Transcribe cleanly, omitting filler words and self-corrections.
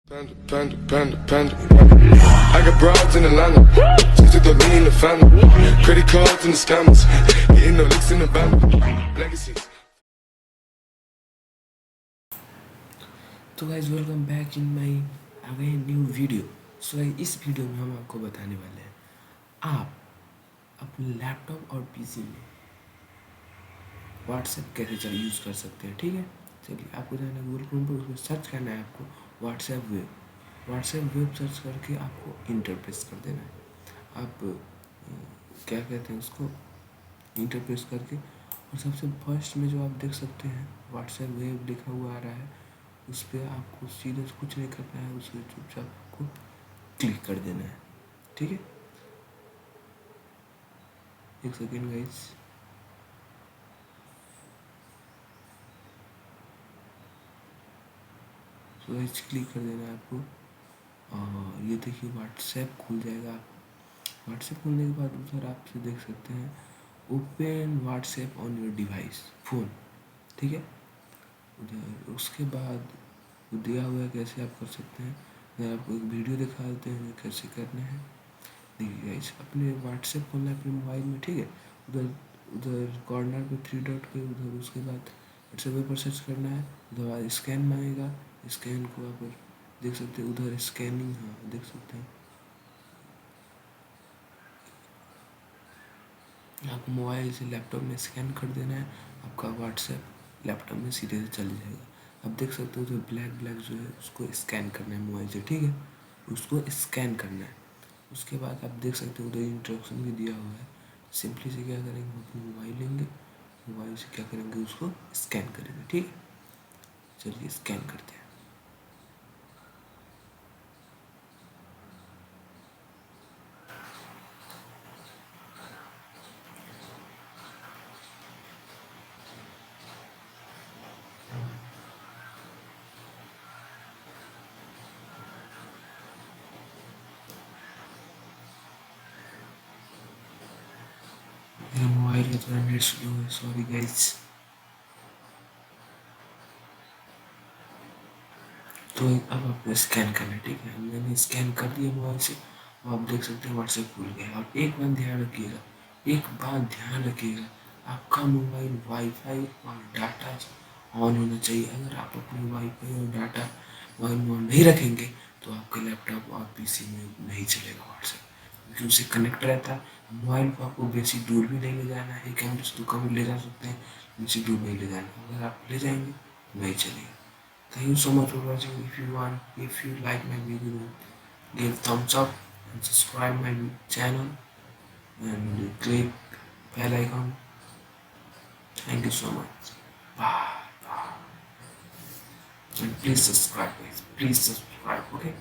Panda, panda, panda, panda. I got broads in Atlanta. Just took the me in the family. Credit cards and the scammers. Getting no licks in the band. Legacies. तो guys welcome back in my again new video. So guys इस video में हम आपको बताने वाले हैं आप अपने लैपटॉप और पीसी में व्हाट्सएप कैसे यूज़ कर सकते हैं। ठीक है, चलिए आपको जाना है गूगल क्रोम पर, उसमें सर्च करना है आपको व्हाट्सएप वेब सर्च करके आपको इंटरप्रेस कर देना है। आप क्या कहते हैं उसको इंटरप्रेस करके, और सबसे फर्स्ट में जो आप देख सकते हैं व्हाट्सएप वेब लिखा हुआ आ रहा है, उस पर आपको सीधे कुछ नहीं करना है, उस पर चुपचाप आपको क्लिक कर देना है। ठीक है, एक सेकेंड गाइस। तो गाइस क्लिक कर देना है आपको, और ये देखिए व्हाट्सएप खुल जाएगा। व्हाट्सएप खुलने के बाद उधर आप से देख सकते हैं open WhatsApp on your device phone. ठीक है, उधर उसके बाद दिया हुआ है कैसे आप कर सकते हैं। मैं आपको एक वीडियो दिखा देते हैं कैसे करना है। देखिए गाइस, अपने व्हाट्सएप खोलना है अपने मोबाइल में। ठीक है, उधर उधर कॉर्नर पे थ्री डॉट के उधर, उसके बाद व्हाट्सएप पर सर्च करना है। उधर बाद स्कैन मांगेगा, स्कैन को आप देख सकते हैं उधर स्कैनिंग, हाँ देख सकते हैं। आपको मोबाइल से लैपटॉप में स्कैन कर देना है, आपका व्हाट्सएप लैपटॉप में सीधे से चल जाएगा। आप देख सकते हो जो ब्लैक ब्लैक जो है उसको स्कैन करना है मोबाइल से। ठीक है, उसको स्कैन करना है। उसके बाद आप देख सकते हो उधर इंस्ट्रक्शन भी दिया हुआ है। सिंपली से क्या करेंगे, अपनी मोबाइल लेंगे, मोबाइल से क्या करेंगे उसको स्कैन करेंगे। ठीक है, चलिए स्कैन करते हैं। मेरा मोबाइल का थोड़ा नेट स्लो है, सॉरी गाइस। तो अब आपको स्कैन करना है। ठीक है, मैंने स्कैन कर दिया मोबाइल से, और आप देख सकते हैं व्हाट्सएप खुल गया। और एक बात ध्यान रखिएगा, आपका मोबाइल वाईफाई और डाटा ऑन होना चाहिए। अगर आप अपने वाईफाई और डाटा मोबाइल में ऑन नहीं रखेंगे तो आपके लैपटॉप और पीसी में नहीं चलेगा व्हाट्सएप, क्योंकि उससे कनेक्ट रहता है। मोबाइल को आपको बेसी दूर भी नहीं ले जाना है, कैमरे से तो कम ले जा सकते हैं, बेसी दूर नहीं ले जाना। अगर आप ले जाएंगे नहीं चलेगा। Thank you so much for watching. If you like my video, give thumbs up and subscribe my channel and click bell icon. Thank you so much. Bye. And please subscribe, guys. Please subscribe. Okay.